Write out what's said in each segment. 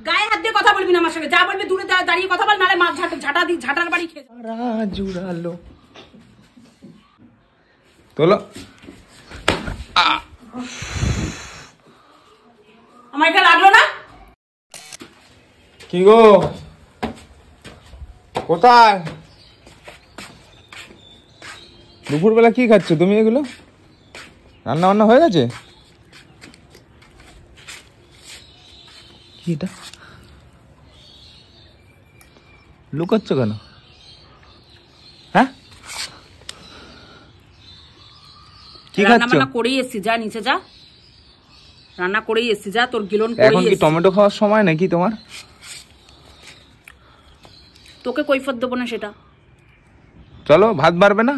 গায়ে হাত দিয়ে কথা বলবি না আমার সঙ্গে, যা বলবি দূরে দাঁড়িয়ে কথা বল, নালে মাছ ঝাঁটার বাড়ি খেয়ে জুড়ালো তোলো। আমার এটা লাগলো না। কি গো কোথায়? দুপুরবেলা কি খাচ্ছ তুমি? এগুলো রান্না বান্না হয়ে গেছে? কি এটা লুকাচ্ছ কেন? হ্যাঁ কি খাচ্ছ? রান্না করেই এসছি, যা নিচে যা, রান্না করেই এসছি, যা তোর গিলন করেই। এখন কি টমেটো খাওয়ার সময় নাকি তোমার? তোকে কৈফিয়ত দেবো না সেটা। চলো ভাত বাড়বে না?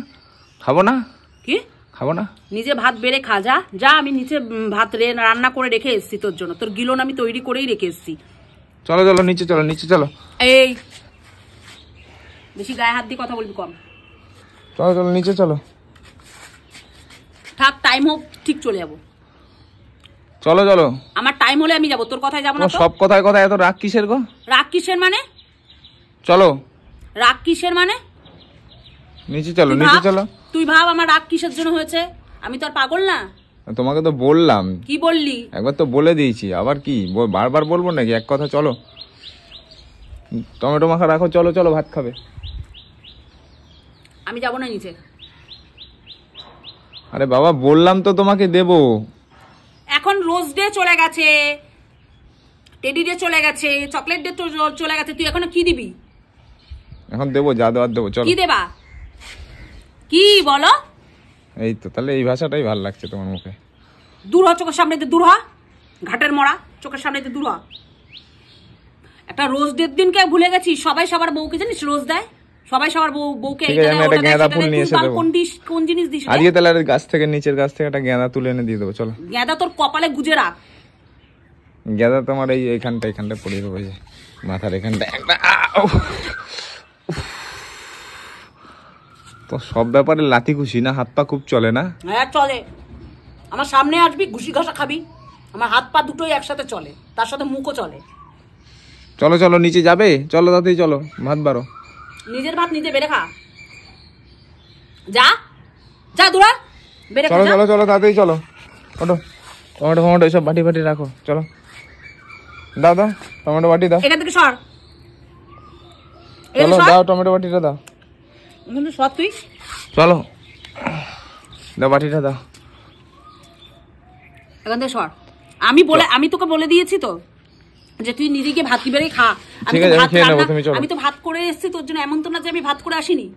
খাবো না। কি খাবো না? নিজে ভাত বেড়ে খা, যা যা। আমি নিচে ভাত রান্না করে রেখে এসছি তোর জন্য, তোর গিলন আমি তৈরি করেই রেখে এসছি। চলো চলো নিচে চলো, নিচে চলো। এই বেশি গায়ে হাত দিয়ে কথা বলবি কম। চলো চলো নিচে চলো। থাক, টাইম হোক ঠিক চলে যাবো। চলো চলো। আমার টাইম হলে আমি যাবো, তোর কথায় যাবো না। সব কথায় কথায় এত রাগ কিসের গো? রাগ কিসের মানে? চলো। রাগ কিসের মানে? নিচে চলো, নিচে চলো। তুই ভাব আমার রাগ কিসের জন্য হয়েছে, আমি তো আর পাগল না। তোমাকে তো বললাম। কি বললি? একবার তো বলে দিয়েছি, আবার কি বারবার বলবো নাকি? এক কথা চলো। টমেটো মাখা রাখো, চলো চলো ভাত খাবে। আমি যাবো না নিচে। আরে বাবা বললাম তো তোমাকে দেবো। এখন রোজ ডে চলে গেছে, টেডি ডে চলে গেছে, চকলেট ডে চলে গেছে, তুই এখনো কি দিবি? এখন দেবো, যা দেওয়ার দেবো। চলো। কি দেবা? কি বলো? এই তো, তাহলে এই ভাষাটাই ভালো লাগছে তোমার মুখে। দূর হ চোখের সামনে, দূর হ, ঘাটের মরা, চোখের সামনে দূর হ। একটা রোজ ডের দিনকে ভুলে গেছি। সবাই সবার বউকে জানিস রোজ দেয়, সবাই সবার বউকে কোন জিনিস দিস? আজকে তাহলে গাছ থেকে, নিচের গাছ থেকে একটা গেঁদা তুলে এনে দিয়ে দেবো। চলো। গেঁদা তোর কপালে গুজে রাখ। গেঁদা তোমার এইখানটা পড়িয়ে দেবো, মাথার এখানটা একটা। তো সব ব্যাপারে লাথি খুশি না? হাত পা খুব চলে না? হ্যাঁ চলে। আমার সামনে আসবি, ঘুষি ঘষা খাবি। আমার হাত পা দুটোই একসাথে চলে, তার সাথে মুখও চলে। চলো চলো নিচে যাবে, চলো তাড়াতাড়ি চলো, ভাত বাড়ো। নিজের ভাত নিজে বেড়ে খা, যা যা দূরা বেড়ে খা। চলো চলো চলো তাড়াতাড়ি চলো। ওঠো, টমেটো ফমেটো এসব বাটি বাটি রাখো। চলো দাও দাও, টমেটো বাটি দাও। এখান থেকে সর। চলো দাও, টমেটো বাটিটা দাও। কিন্তু সর তুই। চলো দাও, বাটিটা দাও। এখান থেকে সর। আমি তোকে বলে দিয়েছি তো যে তুই নিজেকে ভাত কি বেড়ে খা। আমি তো ভাত করে এসেছি তোর জন্য, এমন তো না যে আমি ভাত করে আসিনি।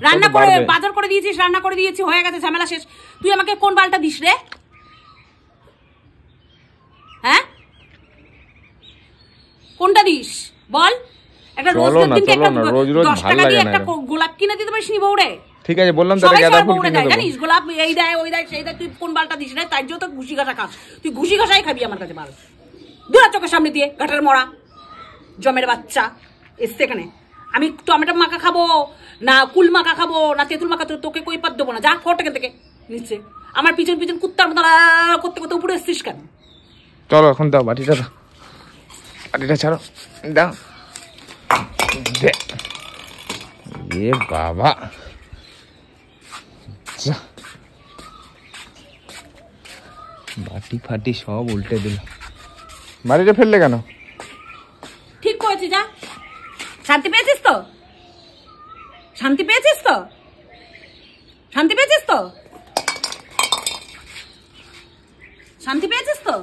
রান্না করে বাজার করে দিয়েছিস, রান্না করে দিয়েছি, হয়ে গেছে, ঝামেলা শেষ। তুই আমাকে কোন বালটা দিস রে? হ্যাঁ কোনটা দিস বল? একটা রোজ দিনকে একটা 10 টাকা দিয়ে একটা গোলাপ কিনে দিতে পারিস নি বউরে? ঠিক আছে বললাম তো, গাঁদা ফুল কিনে দেব। জানিস গোলাপ এই দেয় ওই দেয় সেই দেয়, তুই কোন বালটা দিস রে? তাই জন্য তো ঘুষি ঘষা খাস। তুই ঘুষি ঘষাই খাবি আমার কাছে। বাল দূর চোখের সামনে দিয়ে, ঘাটের মরা জমের বাচ্চা এসছে এখানে। আমি টমেটো মাখা খাবো না, কুল মাখা খাবো না, তেঁতুল মাখা? তোকে কই পাত দেবো না, যা ফট এখান থেকে নিচে। আমার পিছন পিছন কুত্তার মতো করতে করতে উপরে এসছিস কেন? চলো এখন দাও, বাটিটা দাও, বাটিটা ছাড়ো, দাও। এ বাবা, বাটি ফাটি সব উল্টে দিল। বাড়িটা ফেললে কেন? ঠিক করেছি, যা। শান্তি পেয়েছিস তো? শান্তি পেয়েছিস তো? শান্তি পেয়েছিস তো? শান্তি পেয়েছিস তো?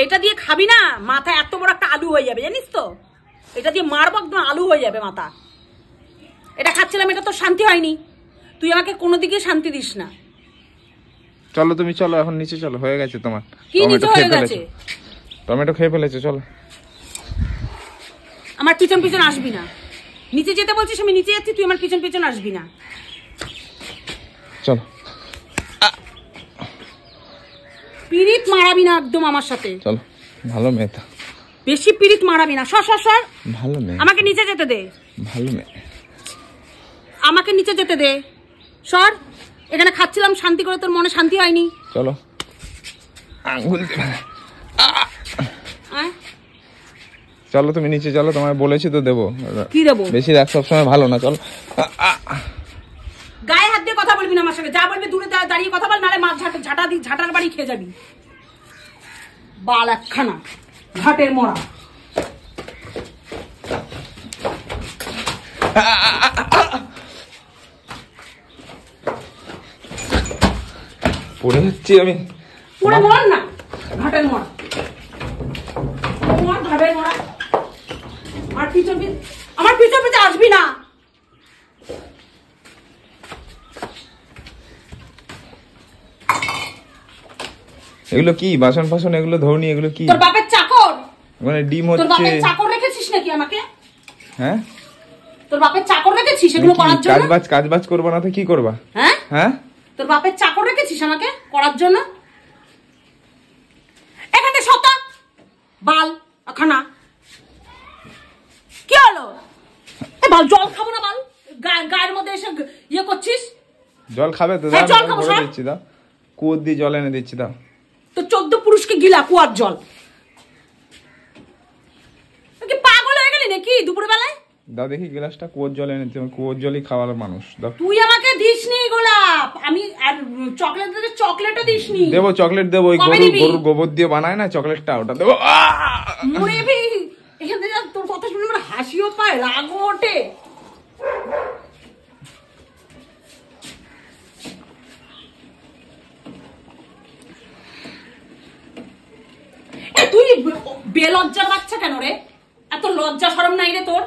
এটা দিয়ে খাবি না, মাথা এত বড় একটা আলু হয়ে যাবে জানিস তো? এটা দিয়ে মারবো, একদম আলু হয়ে যাবে মাথা। এটা খাচ্ছিলাম, এটা তো শান্তি হয়নি। তুই আমাকে কোনো দিকে শান্তি দিস না। চলো তুমি চলো, এখন নিচে চলো, হয়ে গেছে তোমার। কি নিচে হয়ে গেছে? টমেটো খেয়ে ফেলেছো, চলো। আমার পিছন পিছন আসবি না। নিচে যেতে বলছিস, আমি নিচে যাচ্ছি, তুই আমার পিছন পিছন আসবি না। চলো। পিরিত মারাবি না একদম আমার সাথে। চলো, ভালো মেয়ে তো। বেশি পিরিত মারাবি না। সর সর সর। ভালো মেয়ে। আমাকে নিচে যেতে দে। ভালো মেয়ে। আমাকে নিচে যেতে দে। সর। এখানে খাচ্ছিলাম শান্তি করে, তোর মনে শান্তি হয়নি। চলো। আঙ্গুল আয়, চলো তুমি নিচে চলো, তোমায় বলেছি তো দেবো। কি দেবো? বেশি রাগ সবসময় ভালো না, চলো। গায়ে হাত দিয়ে কথা বলবি না আমার সঙ্গে, যা বলবি দূরে দাঁড়িয়ে কথা বল, নাহলে মা ঝাঁটার বাড়ি খেয়ে যাবি। বাল একখানা ঘাটের মোড়া। পড়ে যাচ্ছি আমি। পড়ে মর না, ঘাটের মোড়া, ঘাটের মোড়া। আমার পিছন পিছনে আসবি না। এগুলো কি বাসন ফাসন, এগুলো ধরনি, এগুলো কি? তোর বাপের চাকর? মানে ডিম তোর হচ্ছে। বাপের চাকর রেখেছিস নাকি আমাকে? হ্যাঁ, তোর বাপের চাকর রেখেছিস এগুলো করার জন্য? কাজ বাজ করবা না তো কি করবা? হ্যাঁ হ্যাঁ, তোর বাপের চাকর রেখেছিস আমাকে করার জন্য? এখানে শতা বাল খানা। কি হলো? এ বাল, জল খাবো না বাল? গায়ের মধ্যে এসে ইয়ে করছিস। জল খাবে তো? হ্যাঁ, জল খাবো। দিচ্ছি, দাও কুয়োর দিয়ে জল এনে দিচ্ছি, দাও। তো 14 পুরুষকে গিলা কুয়ার জল। কি পাগল হয়ে গেলি নাকি দুপুর বেলায়? দাও দেখি গ্লাসটা, কুয়োর জল এনে দিচ্ছি, কুয়োর জলই খাওয়ার মানুষ, দাও। তুই আমাকে দিসনি গোলাপ, আমি আর চকলেটও দিসনি। দেবো, চকলেট দেবো, ওই গরুর গোবর দিয়ে বানায় না চকলেটটা, ওটা দেবো। এখান থেকে তোর কথা শুনে আমার হাসিও পায়, রাগও ওঠে। তুই বেলজ্জার বাচ্চা কেন রে? এত লজ্জা শরম নাই রে তোর?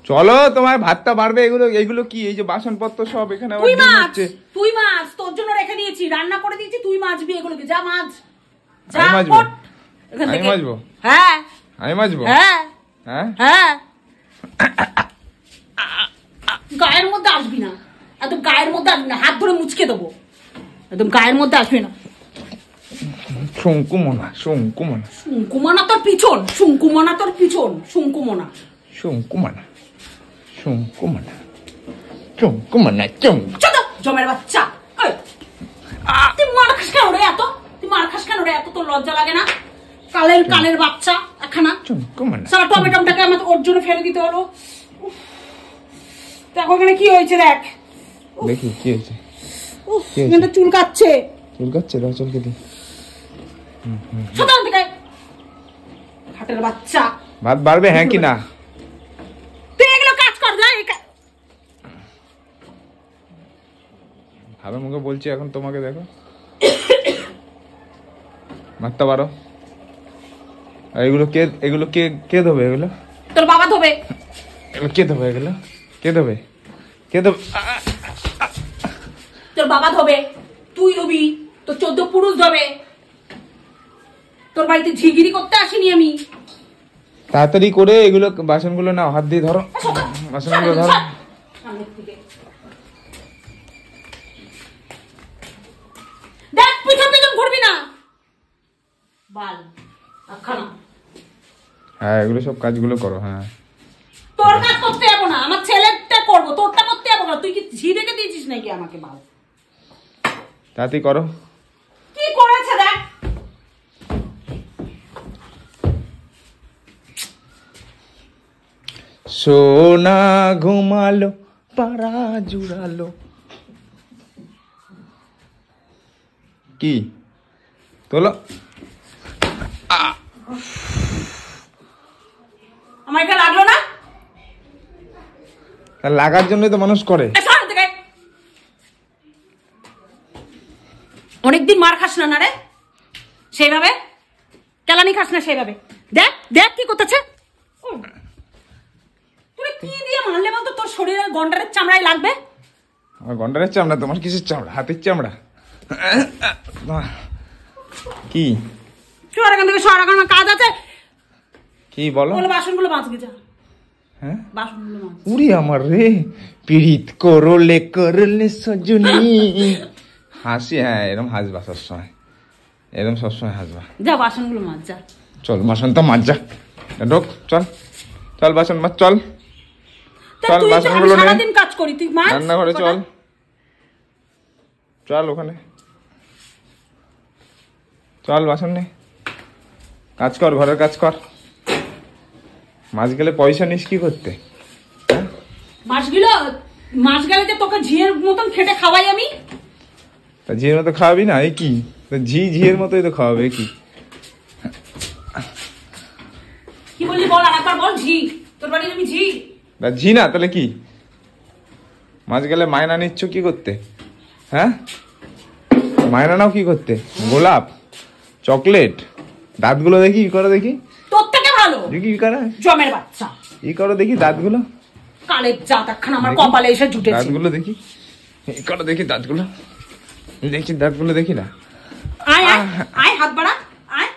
চলো, তোমার ভাতটা বাড়বে। এগুলো কি? এই যে বাসনপত্র সব এখানে আবার ডিম হচ্ছে। তুই মাছ তোর জন্য রেখে দিয়েছি, রান্না করে দিয়েছি, তুই মাছবি এগুলোকে। যা মাছ, যা। আমি মাজবো? এখান থেকে। আমি মাজবো? হ্যাঁ আমি মাজবো? হ্যাঁ হ্যাঁ হ্যাঁ। গায়ের মধ্যে আসবি না, একদম গায়ের মধ্যে আসবি না, হাত ধরে মুচকে দেবো। একদম গায়ের মধ্যে আসবি না। শঙ্কুমনা, শঙ্কুমনা, শঙ্কুমনা তোর পিছন, শঙ্কুমনা তোর পিছন, শঙ্কুমনা, শঙ্কুমনা, শঙ্কুমনা, শঙ্কুমনা, চল জমের বাচ্চা। তুই মার খাস কেন রে এত? তুই মার খাস কেন রে এত? তোর লজ্জা লাগে না? কানের বাচ্চা একখানা। সারা টমেটোটাকে আমার ওর জন্য ফেলে দিতে হলো। দেখো এখানে কি হয়েছে, দেখ দেখি কি হয়েছে। এখানটা চুলকাচ্ছে। চুলকাচ্ছে? দাও চুলকে দি। সাধারণ থেকে ঘাটের বাচ্চা। ভাত বাড়বে হ্যাঁ কি না? তুই এগুলো কাজ কর না। ভালো মুখে বলছি এখন তোমাকে, দেখো ভাতটা বাড়ো। আর এগুলো কে ধোবে? এগুলো তোর বাবা ধোবে। এগুলো কে ধোবে? এগুলো কে ধোবে? কে ধোবে? তোর বাবা ধোবে, তুই ধোবি, তোর 14 পুরুষ ধোবে। তোর বাড়িতে ঝিগিরি করতে আসিনি আমি। তাড়াতাড়ি করে এগুলো বাসনগুলো নাও, হাত দিয়ে ধরো বাসনগুলো, ধরো। দেখ পিছন পিছন ঘুরবি না বাল আখানা। হ্যাঁ, এগুলো সব কাজগুলো করো। হ্যাঁ, তোর কাজ করতে যাবো না, আমার ছেলেরটা করবো, তোরটা করতে যাবো না। তুই কি ঝি রেখে দিয়েছিস নাকি আমাকে? বাল তাড়াতাড়ি করো। কি করেছে দেখ। সোনা ঘুমালো, পাড়া জুড়ালো। কি তোলো? আমার এটা লাগলো না? লাগার জন্যই তো মানুষ করে। অনেকদিন মার খাস না রে সেইভাবে, কেলানি খাস না সেইভাবে। দেখ দেখ কি করতেছে। তুই কি দিয়ে মারলে বলতো? তোর শরীরের গন্ডারের চামড়ায় লাগবে। আমার গন্ডারের চামড়া? তোমার কিসের চামড়া? হাতের চামড়া। কি সর এখান থেকে, সর, এখন কাজ আছে। কি বলো? বাসনগুলো মাজবি যা। হ্যাঁ, বাসনগুলো মাজ। উড়ি আমার রে, পীড়িত করলে করলে সজনী। হাসি, হ্যাঁ এরকম হাসবা সবসময়, এরকম সবসময় হাসবা। যা বাসনগুলো মাজ যা। চল বাসন তো মাজ, যা ঢোক, চল চল বাসন মাজ, চল চল বাসনগুলো নে। সারাদিন কাজ করি, তুই মাজ রান্নাঘরে চল, চল ওখানে। চল বাসন নে, কাজ কর, ঘরের কাজ কর। মাস গেলে পয়সা নিস কি করতে? মাস গেলে যে তোকে ঝিয়ের মতন খেটে খাওয়াই আমি। তা ঝিয়ের মতো খাওয়াবি না? এই কি ঝিয়ের মতোই তো খাওয়াবে কি? কি বললি বল, আর একবার বল। ঝি? তোর বাড়ির আমি ঝি? ঝি না তাহলে কি? মাস গেলে মায়না নিচ্ছ কি করতে? হ্যাঁ, মায়না নাও কি করতে? গোলাপ, চকলেট, দাঁতগুলো দেখি ই করো দেখি। তোর থেকে ভালো দেখি ই করো, জমের বাচ্চা। ই করো দেখি দাঁতগুলো। কালের জাত একখানা আমার কপালে এসে জুটেছে। দাঁতগুলো দেখি, ই করো দেখি দাঁতগুলো, দেখি দাঁতগুলো দেখি না। আয় আয় আয়, হাত বাড়া, আয়,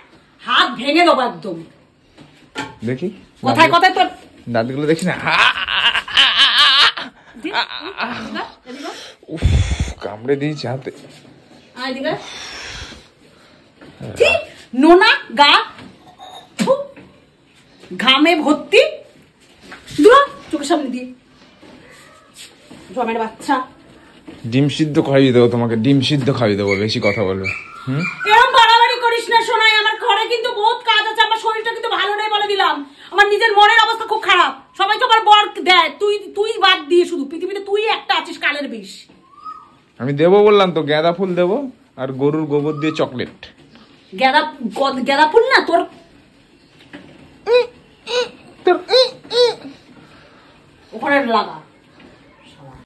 হাত ভেঙে দেবো একদম। দেখি কোথায় কোথায় তোর দাঁতগুলো দেখি না। উফ, কামড়ে দিয়েছে হাতে। আয় দিকে, নোনা গা, ঘামে ভর্তি, দূর চোখের সামনে দিয়ে জমের বাচ্চা। ডিম সিদ্ধ খাইয়ে দেবো তোমাকে, ডিম সিদ্ধ খাইয়ে দেবো, বেশি কথা বলবে। এরকম বাড়াবাড়ি করিস না সোনাই, আমার ঘরে কিন্তু বহুত কাজ আছে, আমার শরীরটা কিন্তু ভালো নেই বলে দিলাম। আমার নিজের মনের অবস্থা খুব খারাপ, সবাই তো আমার বর দেয়, তুই বাদ দিয়ে শুধু পৃথিবীতে তুই একটা আছিস কালের বিষ। আমি দেবো বললাম তো, গাঁদা ফুল দেবো আর গরুর গোবর দিয়ে চকলেট। গাঁদা ফুল না তোর, ওখানে লাগা।